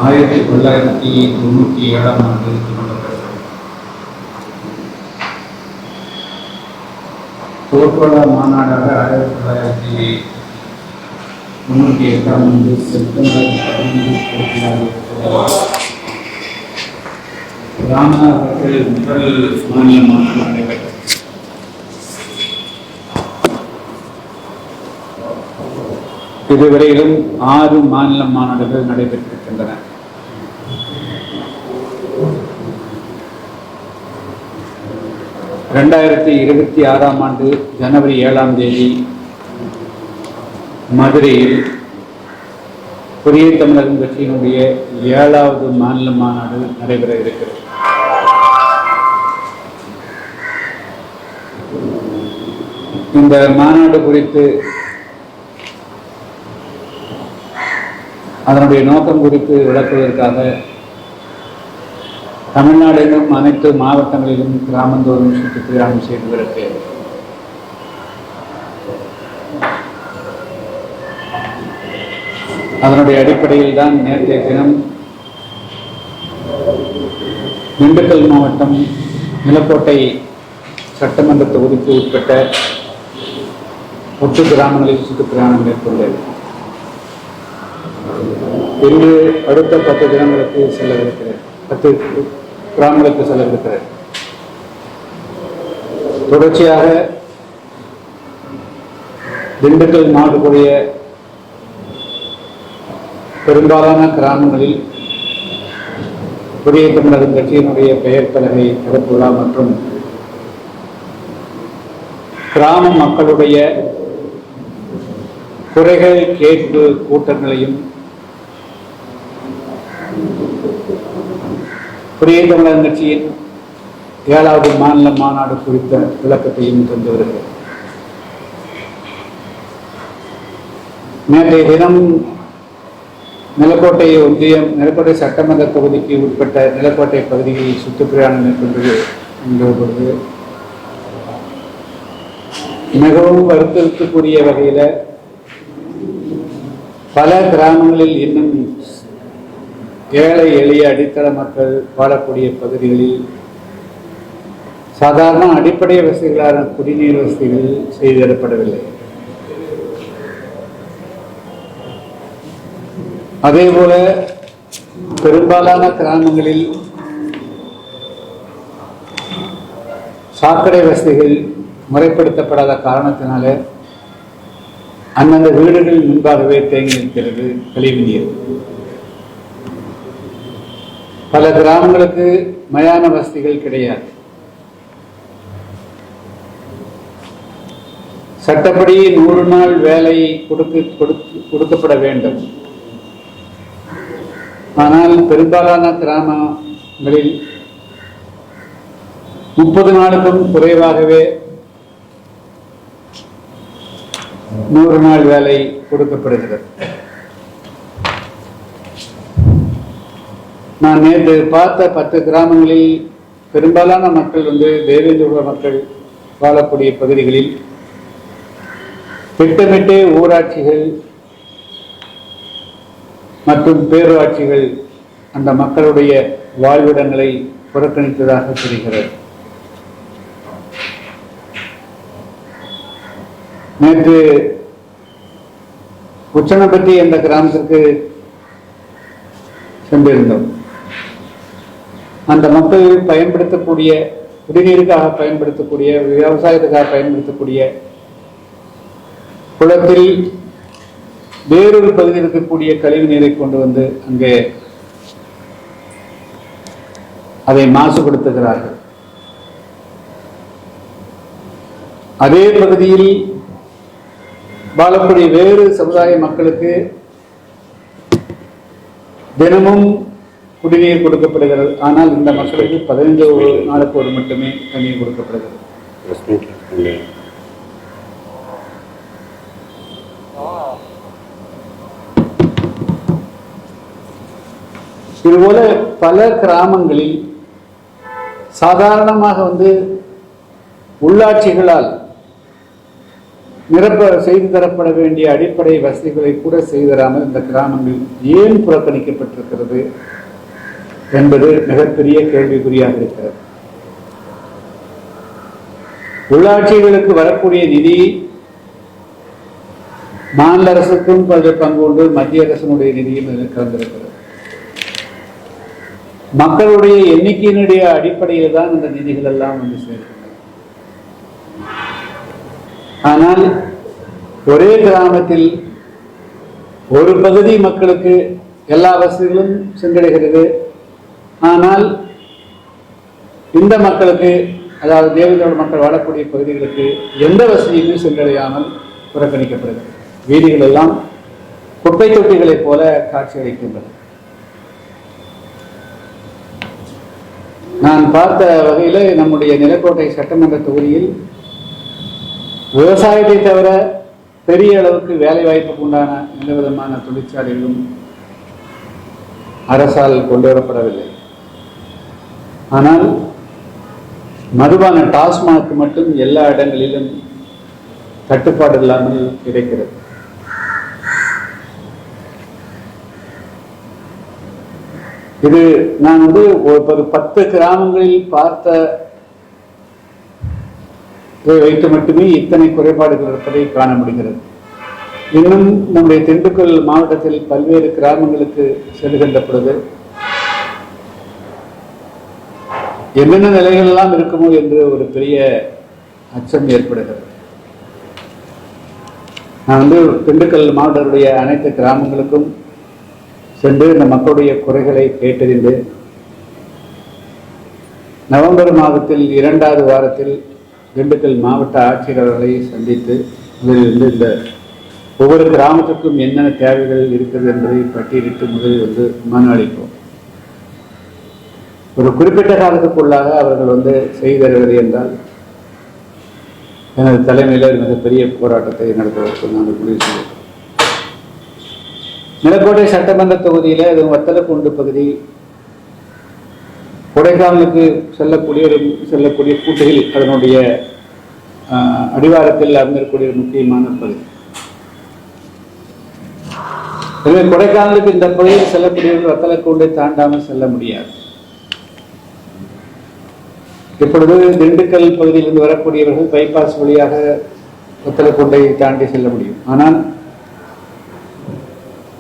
1997 துவங்கப்பட்டது. தோற்பட மாநாடாக 1998 செப்டம்பர் 15 ராமநாதத்தில் முதல் மாநில மாநாடு நடைபெற்றது. இதுவரையிலும் 6 மாநில மாநாடுகள் நடைபெற்றிருக்கின்றன. ஆண்டு ஜனவரி 7ஆம் தேதி மதுரையில் புதிய தமிழகம் கட்சியினுடைய 7வது மாநில மாநாடு நடைபெற இருக்கிறது. இந்த மாநாடு குறித்து அதனுடைய நோக்கம் குறித்து விளக்குவதற்காக தமிழ்நாடெங்கும் அனைத்து மாவட்டங்களிலும் கிராமந்தோறும் சுற்றுப்பிரயாணம் செய்து வருகிறது. அதனுடைய அடிப்படையில் தான் நேற்றைய தினம் திண்டுக்கல் மாவட்டம் நிலக்கோட்டை சட்டமன்ற தொகுதிக்கு உட்பட்ட 8 கிராமங்களில் சுற்றுப்பிரயாணம் மேற்கொண்டது. இன்று அடுத்த 10 தினங்களுக்கு செல்லவிருக்கிறது. 10 கிராமங்களுக்கு செல்லவிருக்கிறது. தொடர்ச்சியாக திண்டுக்கல் மாவட்டக்கூடிய பெரும்பாலான கிராமங்களில் புதிய தமிழகம் கட்சியினுடைய பெயர் பலகை திறப்பு விழா மற்றும் கிராம மக்களுடைய குறைகள் கேட்பு கூட்டங்களையும் புதிய தமிழகம் கட்சியின் 7வது மாநில மாநாடு குறித்த விளக்கத்தையும் தந்து வருகிறது. நேற்றைய தினம் நிலக்கோட்டை ஒன்றியம் நிலக்கோட்டை சட்டமன்ற தொகுதிக்கு உட்பட்ட நிலக்கோட்டை பகுதிகளில் சுற்றுப்பிரயாணம் மேற்கொண்டது என்ற பொழுது மிகவும் வருத்தத்துக்குரிய வகையில் பல கிராமங்களில் இன்னும் ஏழை எளிய அடித்தள மக்கள் வாழக்கூடிய பகுதிகளில் சாதாரண அடிப்படை வசதிகளான குடிநீர் வசதிகள் செய்து தரப்படவில்லை. அதேபோல பெரும்பாலான கிராமங்களில் சாக்கடை வசதிகள் முறைப்படுத்தப்படாத காரணத்தினால அந்தந்த வீடுகள் முன்பாகவே தேங்கி இருக்கிறது கழிவு நீர். பல கிராமங்களுக்கு மயான வசதிகள் கிடையாது. சட்டப்படி 100 நாள் வேலை கொடுக்கப்பட வேண்டும். ஆனால் பெரும்பாலான கிராமங்களில் 30 நாளுக்கும் குறைவாகவே 100 நாள் வேலை கொடுக்கப்படுகிறது. நான் நேற்று பார்த்த 10 கிராமங்களில் பெரும்பாலான மக்கள் தேவேந்திர மக்கள் வாழக்கூடிய பகுதிகளில் திட்டமிட்டே ஊராட்சிகள் மற்றும் பேரூராட்சிகள் அந்த மக்களுடைய வாழ்விடங்களை புறக்கணித்ததாக தெரிகிறது. நேற்று உச்சனப்பட்டி என்ற கிராமத்திற்கு சென்றிருந்தோம். அந்த மக்கள் பயன்படுத்தக்கூடிய குடிநீருக்காக பயன்படுத்தக்கூடிய விவசாயத்துக்காக பயன்படுத்தக்கூடிய குளத்தில் வேறொரு பகுதியில் இருக்கக்கூடிய கழிவு நீரை கொண்டு வந்து அங்கே அதை மாசுபடுத்துகிறார்கள். அதே பகுதியில் வாழக்கூடிய வேறு சமுதாய மக்களுக்கு தினமும் குடிநீர் கொடுக்கப்படுகிறது. ஆனால் இந்த மக்களுக்கு 15 நாளுக்கு ஒரு மட்டுமே தண்ணீர் கொடுக்கப்படுகிறது. இதுபோல பல கிராமங்களில் சாதாரணமாக உள்ளாட்சிகளால் செய்து தரப்பட வேண்டிய அடிப்படை வசதிகளை கூட செய்து தராமல் இந்த கிராமங்கள் ஏன் புறக்கணிக்கப்பட்டிருக்கிறது என்பது மிகப்பெரிய கேள்விக்குறியாக இருக்கிறது. உள்ளாட்சிகளுக்கு வரக்கூடிய நிதி மாநில அரசுக்கும் பங்கு உண்டு, மத்திய அரசினுடைய நிதியும் கலந்திருக்கிறது. மக்களுடைய எண்ணிக்கையினுடைய அடிப்படையில் தான் இந்த நிதிகள் எல்லாம் வந்து சேர்க்கின்றன. ஆனால் ஒரே கிராமத்தில் ஒரு பகுதி மக்களுக்கு எல்லா வசதிகளும் சென்றடைகிறது. ஆனால் இந்த மக்களுக்கு, அதாவது தேவேந்திரோட மக்கள் வாழக்கூடிய பகுதிகளுக்கு எந்த வசதியுமே சென்றடையாமல் புறக்கணிக்கப்படுகிறது. வீதிகள் எல்லாம் குப்பை தொட்டிகளைப் போல காட்சி அளிக்கின்றன. நான் பார்த்த வகையில் நம்முடைய நிலக்கோட்டை சட்டமன்ற தொகுதியில் விவசாயத்தை தவிர பெரிய அளவுக்கு வேலை வாய்ப்புக்கு உண்டான எந்த விதமான தொழிற்சாலைகளும் அரசால் கொண்டு வரப்படவில்லை. ஆனால் மதுபான டாஸ்மாக் மட்டும் எல்லா இடங்களிலும் தட்டுப்பாடு இல்லாமல் கிடைக்கிறது. இது நான் வந்து ஒரு 10 கிராமங்களில் பார்த்த வைத்து மட்டுமே இத்தனை குறைபாடுகள் இருப்பதை காண முடிகிறது. இன்னும் நம்முடைய திண்டுக்கல் மாவட்டத்தில் பல்வேறு கிராமங்களுக்கு செல்கின்ற பொழுது என்னென்ன நிலைகள் எல்லாம் இருக்குமோ என்று ஒரு பெரிய அச்சம் ஏற்படுகிறது. நான் வந்து திண்டுக்கல் மாவட்டத்துடைய அனைத்து கிராமங்களுக்கும் சென்று இந்த மக்களுடைய குறைகளை கேட்டறிந்து நவம்பர் மாதத்தில் 2வது வாரத்தில் திண்டுக்கல் மாவட்ட ஆட்சியர் அவர்களை சந்தித்து அதிலிருந்து இந்த ஒவ்வொரு கிராமத்துக்கும் என்னென்ன தேவைகள் இருக்கிறது என்பதை பட்டியலிட்டு முதலில் வந்து மனு அளிப்போம். ஒரு குறிப்பிட்ட காலத்துக்குள்ளாக அவர்கள் வந்து செய்தருவது என்றால் எனது தலைமையில் மிகப்பெரிய போராட்டத்தை நடத்துவதற்கு நாங்கள் முடிவு செய்வோம். நிலக்கோட்டை சட்டமன்ற தொகுதியில் அது வத்தலக்குண்டு பகுதி, கொடைக்கானலுக்கு செல்லக்கூடிய கூட்டுகள் அதனுடைய அடிவாரத்தில் அமைந்திருக்கக்கூடிய முக்கியமான பகுதி. எனவே கொடைக்கானலுக்கு இந்த பகுதியில் செல்லக்கூடியவர்கள் வத்தலக்குண்டை தாண்டாமல் செல்ல முடியாது. இப்பொழுது திண்டுக்கல் பகுதியிலிருந்து வரக்கூடியவர்கள் பைபாஸ் வழியாக வத்தலக்குண்டை தாண்டி செல்ல முடியும். ஆனால்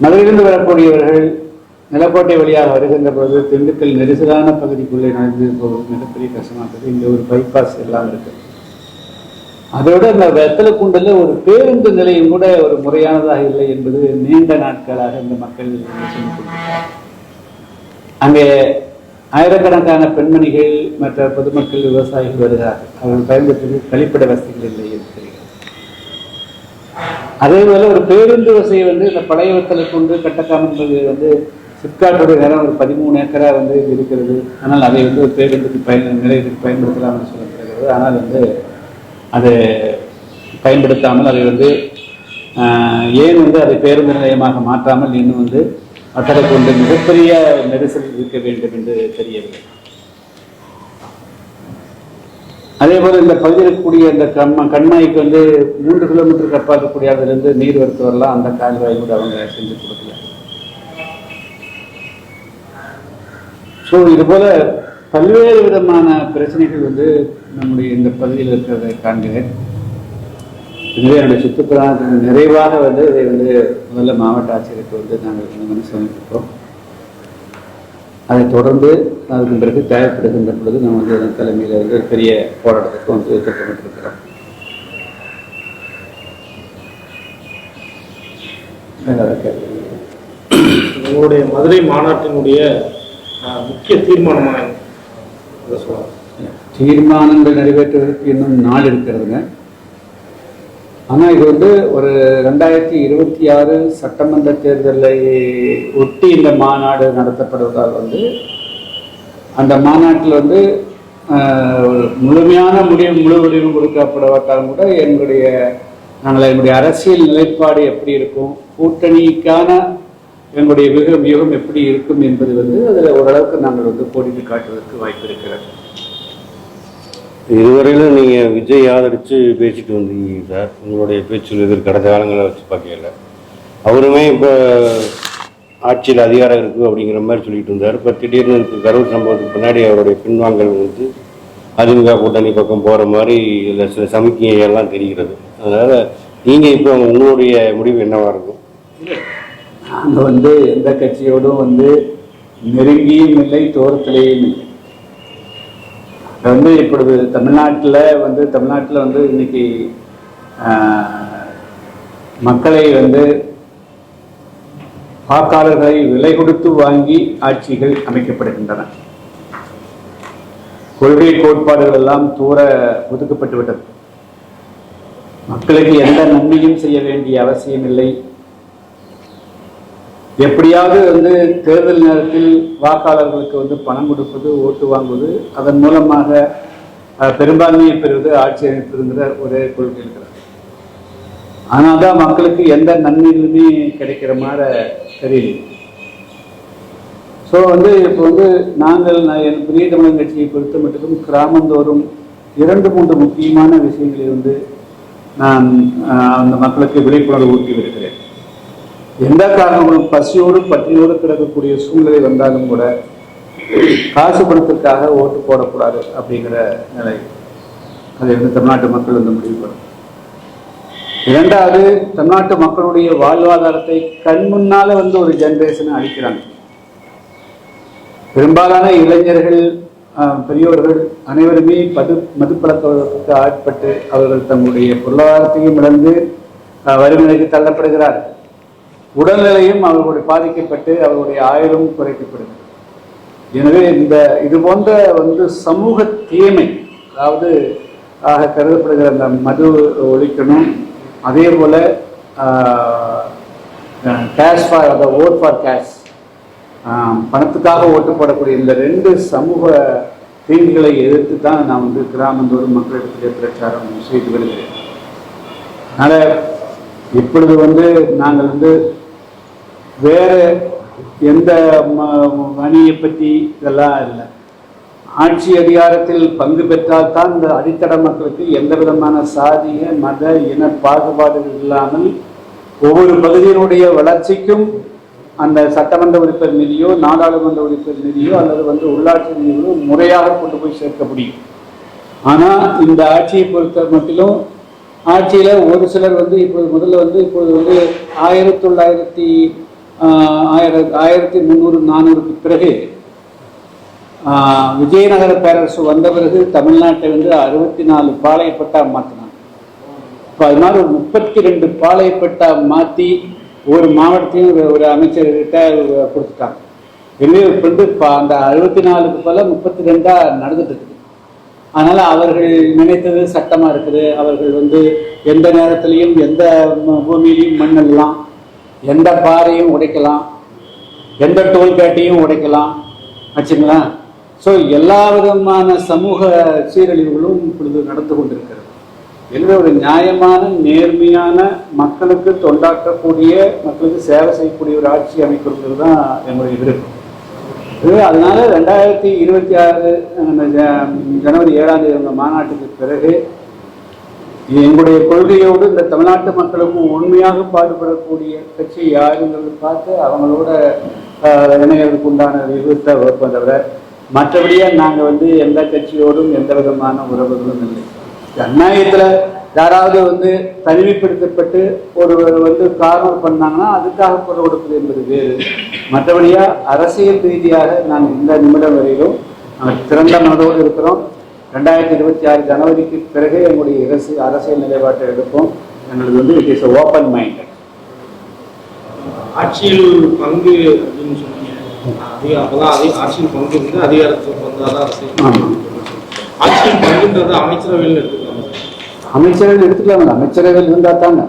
மதுரையிலிருந்து வரக்கூடியவர்கள் நிலக்கோட்டை வழியாக வருகின்ற பொழுது திண்டுக்கல் நெரிசலான பகுதிக்குள்ளே நுழைந்து போவது மிகப்பெரிய கஷ்டமாகிறது. இங்கே ஒரு பைபாஸ் எல்லாம் இருக்கு. அதோட அந்த வெத்தலக்குண்டில் ஒரு பேருந்து நிலையம் கூட ஒரு முறையானதாக இல்லை என்பது நீண்ட நாட்களாக இந்த மக்கள் சொல்லிக் கொண்டிருக்கிறார். அங்கே ஆயிரக்கணக்கான பெண்மணிகள் மற்ற பொதுமக்கள் விவசாயிகள் வருகிறார்கள். அவர்கள் பயன்படுத்துவது கழிப்பிட வசதிகள் இல்லை என்று தெரிகிறது. அதே போல ஒரு பேருந்து வசதியை வந்து இந்த பழைய வத்தலக்குண்டு கட்டக்காமன்பது வந்து சிப்காட்டுடைய நேரம் ஒரு 13 ஏக்கரா வந்து இருக்கிறது. ஆனால் அதை வந்து ஒரு பேருந்துக்கு நிலையத்துக்கு பயன்படுத்தலாம் என்று சொல்லப்படுகிறது. ஆனால் வந்து அதை பயன்படுத்தாமல் அதை வந்து ஏன் வந்து அதை பேருந்து நிலையமாக மாற்றாமல் இன்னும் வந்து வத்தலக்குண்டு மிகப்பெரிய நெரிசல் இருக்க வேண்டும் என்று தெரியவில்லை. அதே போல இந்த பகுதியில் இருக்கக்கூடிய இந்த கண்மாய்க்கு வந்து 3 கிலோமீட்டருக்கு அப்பால் இருக்கக்கூடிய அதிலிருந்து நீர் வரத்து வரலாம். அந்த கால்வாய் கூட அவங்க செஞ்சு கொடுக்கல. ஸோ இது போல பல்வேறு விதமான பிரச்சனைகள் வந்து நம்முடைய இந்த பகுதியில் இருக்கிறதை காண்கிறேன். எனவே என்னுடைய சுற்றுப்புறத்தில் நிறைவாக வந்து இதை வந்து முதல்ல மாவட்ட ஆட்சியருக்கு வந்து நாங்கள் மனு சமைப்போம். அதை தொடர்ந்து அதுக்கு பிறகு தேவைப்படுகின்ற பொழுது நம்ம வந்து அதன் தலைமையில் வந்து ஒரு பெரிய போராட்டத்துக்கு வந்து திட்டமிட்டிருக்கிறோம். உங்களுடைய மதுரை மாநாட்டினுடைய முக்கிய தீர்மானமான தீர்மானங்கள் நிறைவேற்றுவதற்கு இன்னும் நாள் இருக்கிறதுங்க. ஆனால் இது வந்து ஒரு 2026 சட்டமன்ற தேர்தலை ஒட்டி இந்த மாநாடு நடத்தப்படுவதால் வந்து அந்த மாநாட்டில் வந்து முழுமையான முழு வடிவு கொடுக்கப்படாவிட்டாலும் கூட நாங்கள் எங்களுடைய அரசியல் நிலைப்பாடு எப்படி இருக்கும், கூட்டணிக்கான எங்களுடைய வியூகம் எப்படி இருக்கும் என்பது வந்து அதில் ஓரளவுக்கு நாங்கள் வந்து கோடிட்டு காட்டுவதற்கு வாய்ப்பு இருக்கிறது. இதுவரையிலும் நீங்கள் விஜய் ஆதரித்து பேசிட்டு வந்தீங்க சார். உங்களுடைய பேச்சில் இது கடந்த காலங்களை வச்சு பார்க்கல. அவருமே இப்போ ஆட்சியில் அதிகாரம் இருக்குது அப்படிங்கிற மாதிரி சொல்லிட்டு இருந்தார். இப்போ திடீர்னு கரூர் சம்பவத்துக்கு பின்னாடி அவருடைய பின்வாங்கல் வந்து அதிமுக கூட்டணி பக்கம் போகிற மாதிரி இதில் சில சமிக்கைகள்லாம் தெரிகிறது. அதனால் நீங்கள் இப்போ உங்களுடைய முடிவு என்னவாக இருக்கும்? நாங்கள் வந்து எந்த கட்சியோடும் வந்து நெருங்கியும் இல்லை, தூரத்திலேயும் இல்லை. வந்து இப்பொழுது தமிழ்நாட்டில் வந்து இன்னைக்கு மக்களை வந்து வாக்காளர்களை விலை கொடுத்து வாங்கி ஆட்சிகள் அமைக்கப்படுகின்றன. கொள்கை கோட்பாடுகள் எல்லாம் தூர ஒதுக்கப்பட்டு விட்டது. மக்களுக்கு எந்த நன்மையும் செய்ய வேண்டிய அவசியம் இல்லை. எப்படியாவது வந்து தேர்தல் நேரத்தில் வாக்காளர்களுக்கு வந்து பணம் கொடுப்பது, ஓட்டு வாங்குவது, அதன் மூலமாக பெரும்பான்மையை பெறுவது, ஆட்சி அமைப்பதுங்கிற ஒரே கொள்கை இருக்கிறது. ஆனால் தான் மக்களுக்கு எந்த நன்மைகளுமே கிடைக்கிற மாதிரி தெரியல. ஸோ வந்து இப்போ வந்து என் புதிய தமிழர் கட்சியை பொறுத்த மட்டும் கிராமந்தோறும் 2-3 முக்கியமான விஷயங்களை வந்து நான் அந்த மக்களுக்கு விழிப்புணர்வு ஊட்டி வருகிறேன். எந்த காரணங்களும் பசியோடு பட்டினியோடு கிடக்கக்கூடிய சூழ்நிலை வந்தாலும் கூட காசு பணத்திற்காக ஓட்டு போடக்கூடாது அப்படிங்கிற நிலை. அதை வந்து தமிழ்நாட்டு மக்கள் வந்து முடிவு பண்ணும். 2வது, தமிழ்நாட்டு மக்களுடைய வாழ்வாதாரத்தை கண்முன்னால வந்து ஒரு ஜெனரேஷனை அளிக்கிறாங்க. பெரும்பாலான இளைஞர்கள், பெரியோர்கள் அனைவருமே மதுப்பழக்கத்துக்கு ஆட்பட்டு அவர்கள் தங்களுடைய பொருளாதாரத்தையும் இழந்து வறுமைக்கு தள்ளப்படுகிறார்கள். உடல்நிலையும் அவர்களுடைய பாதிக்கப்பட்டு அவர்களுடைய ஆயுளும் குறைக்கப்படுகிறது. எனவே இது போன்ற வந்து சமூக தீமை, அதாவது கருதப்படுகிற அந்த மது ஒழிக்கணும். அதே போல கேஷ் ஃபார் அந்த ஓட் ஃபார் கேஷ், பணத்துக்காக ஓட்டு போடக்கூடிய இந்த 2 சமூக தீங்குகளை எதிர்த்து தான் நான் வந்து கிராமந்தோறும் மக்களிடத்திலே பிரச்சாரம் செய்து வருகிறேன். அதனால் இப்பொழுது வந்து நாங்கள் வந்து வேறு எந்த மணியை பற்றி இதெல்லாம் இல்லை. ஆட்சி அதிகாரத்தில் பங்கு பெற்றால் தான் இந்த அடித்தட மக்களுக்கு எந்த விதமான சாதிய மத இன பாகுபாடுகள் இல்லாமல் ஒவ்வொரு பகுதியினுடைய வளர்ச்சிக்கும் அந்த சட்டமன்ற உறுப்பினர் நிதியோ, நாடாளுமன்ற உறுப்பினர் நிதியோ அல்லது வந்து உள்ளாட்சி நிதியோ முறையாக கொண்டு போய் சேர்க்க முடியும். ஆனால் இந்த ஆட்சியை பொறுத்த மட்டிலும் ஆட்சியில் ஒரு சிலர் வந்து இப்பொழுது வந்து 1300-400க்கு பிறகு விஜயநகர பேரரசு வந்த பிறகு தமிழ்நாட்டை வந்து 64 பாளையப்பட்டா மாற்றினாங்க. இப்போ அது மாதிரி 32 பாளையப்பட்டா மாற்றி ஒரு மாவட்டத்தையும் ஒரு அமைச்சர்கிட்ட கொடுத்துட்டாங்க. எனவே வந்து அந்த 64க்கு போல 32 நடந்துட்டு இருக்குது. அதனால் அவர்கள் நினைத்தது சட்டமாக இருக்குது. அவர்கள் வந்து எந்த நேரத்திலையும் எந்த பூமியிலையும் மண்ணெல்லாம், எந்த பாறையும் உடைக்கலாம், எந்த டோல்கேட்டையும் உடைக்கலாம் வச்சுங்களா. ஸோ எல்லா விதமான சமூக சீரழிவுகளும் இப்பொழுது நடந்து கொண்டிருக்கிறது. எனவே ஒரு நியாயமான, நேர்மையான, மக்களுக்கு தொண்டாற்றக்கூடிய, மக்களுக்கு சேவை செய்யக்கூடிய ஒரு ஆட்சி அமைக்கிறது தான் என்னுடைய விருப்பம். அதனால 2026 ஜனவரி 7ஆம் தேதி மாநாட்டுக்கு பிறகு எங்களுடைய கொள்கையோடு இந்த தமிழ்நாட்டு மக்களுக்கும் உண்மையாக பாடுபடக்கூடிய கட்சி யாருங்கிறது பார்த்து அவங்களோட இணையதுக்கு உண்டான விருப்பத்தை வைப்பதை தவிர மற்றபடியாக நாங்கள் வந்து எந்த கட்சியோடும் எந்த விதமான உறவுகளும் இல்லை. ஜனநாயகத்தில் யாராவது வந்து தனிமைப்படுத்தப்பட்டு ஒருவர் வந்து காரணம் பண்ணாங்கன்னா அதுக்காக குரல் கொடுப்பது என்பது வேறு. மற்றபடியாக அரசியல் ரீதியாக நாங்கள் இந்த நிமிடம் வரையிலும் நாங்கள் திறந்த மனதோடு இருக்கிறோம். 2026 ஜனவரிக்கு பிறகு எங்களுடைய அரசியல் நிலைப்பாட்டை எடுப்போம். எங்களுக்கு வந்து இட் இஸ் ஓப்பன் மைண்டட். ஆட்சியில் பங்கு அப்படின்னு சொன்னீங்க. ஆட்சியில் பங்கு இருந்து அதிகாரத்துக்கு வந்தாதான் அரசியல். ஆட்சியில் பங்குன்றது அமைச்சரவையில் எடுத்துக்கலாம். அமைச்சரவையில் எடுத்துக்கலாங்க. அமைச்சரவையில் இருந்தால் தாங்க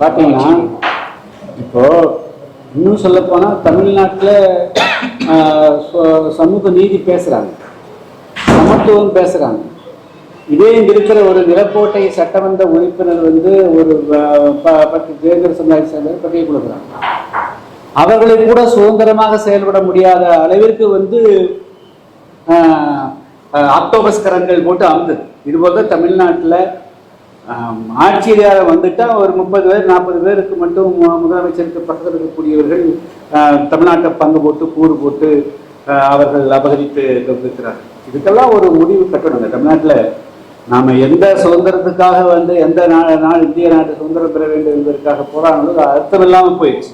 பார்த்தீங்கன்னா, இப்போ இன்னும் சொல்ல போனால் தமிழ்நாட்டில் சமூக நீதி பேசுகிறாங்க, சமத்துவம் பேசுகிறாங்க. இதே இங்கே இருக்கிற ஒரு நிலக்கோட்டை சட்டமன்ற உறுப்பினர் வந்து ஒரு 10 தேர்தல் சமுதாயத்தை சேர்ந்தவர் பட்டியை கொடுக்குறாங்க. அவர்களை கூட சுதந்திரமாக செயல்பட முடியாத அளவிற்கு வந்து ஆக்டோபஸ் கரங்கள் போட்டு அமுது. இதுபோல் தான் தமிழ்நாட்டில் ஆட்சியாளர் வந்துட்டா ஒரு 30 பேர் 40 பேருக்கு மட்டும் முதலமைச்சருக்கு பக்கத்தில் இருக்கக்கூடியவர்கள் தமிழ்நாட்டை பங்கு போட்டு கூறு போட்டு அவர்கள் அபகரித்து இருக்கிறார்கள். இதுக்கெல்லாம் ஒரு முடிவு கட்டணுங்க. தமிழ்நாட்டில் நாம் எந்த சுதந்திரத்துக்காக வந்து எந்த நாடு இந்திய நாடு சுதந்திரம் பெற வேண்டும் என்பதற்காக போராடினது அர்த்தம் இல்லாமல் போயிடுச்சு.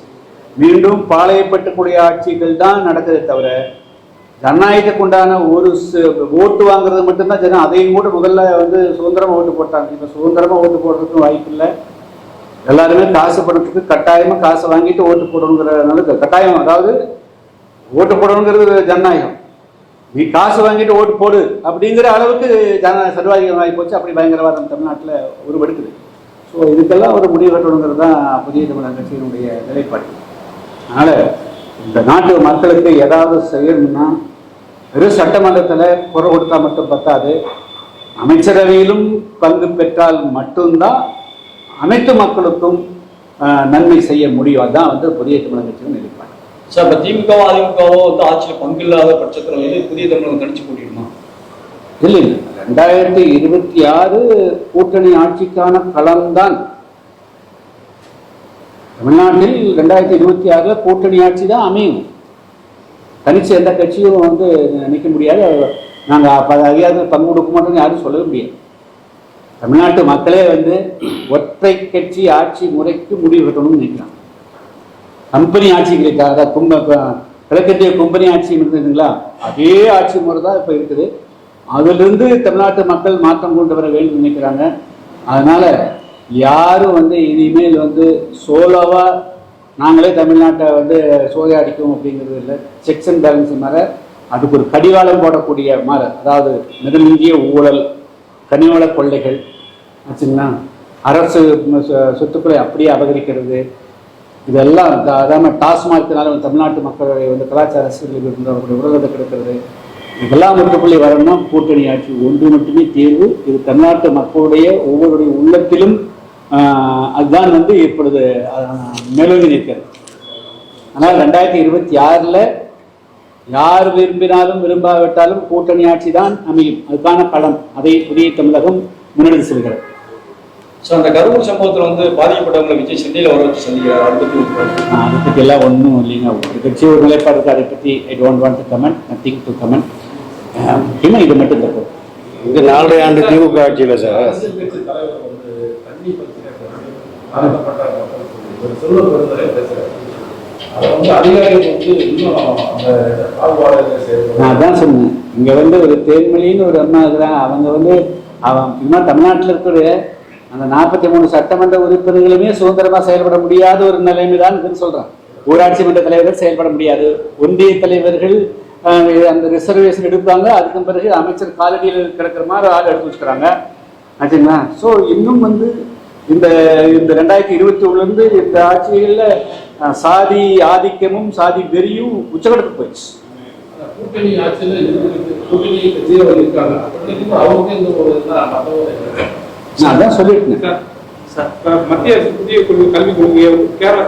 மீண்டும் பாளையப்பட்டக்கூடிய ஆட்சிகள் தான் நடக்குதே தவிர ஜனநாயகத்துக்கு உண்டான ஒரு ஓட்டு வாங்குறது மட்டும்தான் ஜனம். அதையும் கூட முதல்ல வந்து சுதந்திரமா ஓட்டு போட்டாங்க. இப்போ சுதந்திரமா ஓட்டு போடுறதுக்கும் வாய்ப்பு இல்லை. எல்லாருமே காசு பணத்துக்கு கட்டாயமா காசு வாங்கிட்டு ஓட்டு போடணுங்கிறதுனால கட்டாயம், அதாவது ஓட்டு போடணுங்கிறது ஜனநாயகம். நீ காசு வாங்கிட்டு ஓட்டு போடு அப்படிங்கிற அளவுக்கு சர்வாதிகாரம் ஆகி போச்சு. அப்படி பயங்கரவாதம் தமிழ்நாட்டில் உருவெடுக்குது. ஸோ இதுக்கெல்லாம் ஒரு முடிவு கட்டணுங்கிறது தான் புதிய தமிழக கட்சியினுடைய நிலைப்பாடு. அதனால இந்த நாட்டு மக்களுக்கு ஏதாவது செய்யணும்னா வெறும் சட்டமன்றத்தில் குறை கொடுத்தா மட்டும் பத்தாது, அமைச்சரவையிலும் பங்கு பெற்றால் மட்டும்தான் அனைத்து மக்களுக்கும் நன்மை செய்ய முடியும். அதுதான் வந்து புதிய தமிழக கட்சியின் நிலைப்பாடு. சார், இப்போ திமுகவோ அதிமுகவோ வந்து ஆட்சியில் பங்கு இல்லாத பட்சத்தில் வந்து புதிய தமிழகம் கணிச்சு போட்டிடுமா? இல்லை, 2026 கூட்டணி ஆட்சிக்கான களம்தான். தமிழ்நாட்டில் 2026 கூட்டணி ஆட்சி தான் அமையும். தனிச்சு எந்த கட்சியும் வந்து நிற்க முடியாது. நாங்கள் அதிகாரத்தில் பங்கு கொடுக்க மாட்டோம்னு யாரும் சொல்லவே முடியாது. தமிழ்நாட்டு மக்களே வந்து ஒற்றை கட்சி ஆட்சி முறைக்கு முடிவு கட்டணும்னு நினைக்கிறாங்க. கம்பெனி ஆட்சிகளுக்காக, அதாவது கிழக்கத்திய கம்பெனி ஆட்சி இருந்ததுங்களா, அதே ஆட்சி முறை தான் இப்போ இருக்குது. அதிலிருந்து தமிழ்நாட்டு மக்கள் மாற்றம் கொண்டு வர வேண்டும் நினைக்கிறாங்க. அதனால யாரும் வந்து இனிமேல் வந்து சோலோவா நாங்களே தமிழ்நாட்டை வந்து சோதையடிக்கும் அப்படிங்கிறது இல்லை. செக்ஸ் அண்ட் பேலன்ஸ் மாற அதுக்கு ஒரு கடிவாளம் போடக்கூடிய மாற, அதாவது மிதமிஞ்சிய ஊழல், கனிவள கொள்ளைகள் ஆச்சுங்களா, அரசு சொத்துக்களை அப்படியே அபகரிக்கிறது, இதெல்லாம் அதாவது டாஸ்மார்க்கினால தமிழ்நாட்டு மக்களுடைய வந்து கலாச்சார அரசியல் இருந்தவர்களுடைய உலகத்தை கிடைக்கிறது. இதெல்லாம் முற்றுப்புள்ளி வரணும்னா கூட்டணி ஆட்சி ஒன்று மட்டுமே தீர்வு. இது தமிழ்நாட்டு மக்களுடைய ஒவ்வொருடைய உள்ளத்திலும் அதுதான் வந்து இப்பொழுது மேலோங்கி நிற்கிறது. ஆனால் 2026 யார் விரும்பினாலும் விரும்பாவிட்டாலும் கூட்டணி ஆட்சி தான் அமையும். அதுக்கான களம் அதை புதிய தமிழகம் முன்னெடுத்து செல்கிறது. சார், அந்த கரூர் சம்பவத்தில் வந்து பாதிக்கப்பட்டவங்களை விஜய் சென்னையில் வர வச்சு சந்திக்கிறார். அதை பற்றி எல்லாம் ஒன்றும் இல்லைங்க. ஒரு கட்சி ஒரு நிலைப்பாடு இருக்குது. அதை பற்றி I don't want to comment, nothing to comment. இன்னும் இது மட்டும் தப்பு. இது 4 ஆண்டு திமுக ஆட்சியில் சார் நான் அதான் சொன்னேன். இங்க வந்து ஒரு தேன்மொழின்னு ஒரு அம்மா இருக்கிறாங்க. அவங்க வந்து இன்னும் தமிழ்நாட்டில் இருக்கிற அந்த 43 சட்டமன்ற உறுப்பினர்களுமே சுதந்திரமா செயல்பட முடியாத ஒரு நிலைமை தான் சொல்றாங்க. ஊராட்சி மன்ற தலைவர்கள் செயல்பட முடியாது. ஒன்றிய தலைவர்கள் அந்த ரிசர்வேஷன் எடுப்பாங்க. அதுக்கு பிறகு அமைச்சர் காலடியில் கிடக்கிற மாதிரி ஆள் எடுத்து வச்சுக்கிறாங்க ஆச்சுங்களா. ஸோ இன்னும் வந்து இந்த 2021 இந்த ஆட்சிகளில் சாதி ஆதிக்கமும் சாதி வெறியும் உச்சகடத்துக்கு போயிடுச்சு. கூட்டணி ஆட்சியில் கூட்டணி கட்சியில் இருக்காங்க. நான் அதான் சொல்லிட்டேன். மத்திய அரசு புதிய கல்விக் கொள்கையை கேரளா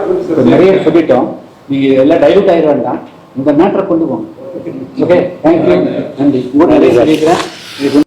நிறைய சொல்லிட்டோம். நீங்க எல்லாம் டைவர்ட் ஆயிட வேண்டாம். இந்த மேட்டரை கொண்டு போங்க. ஓகே, தேங்க்யூ, நன்றி. நிறைய சொல்லிக்கிறேன்.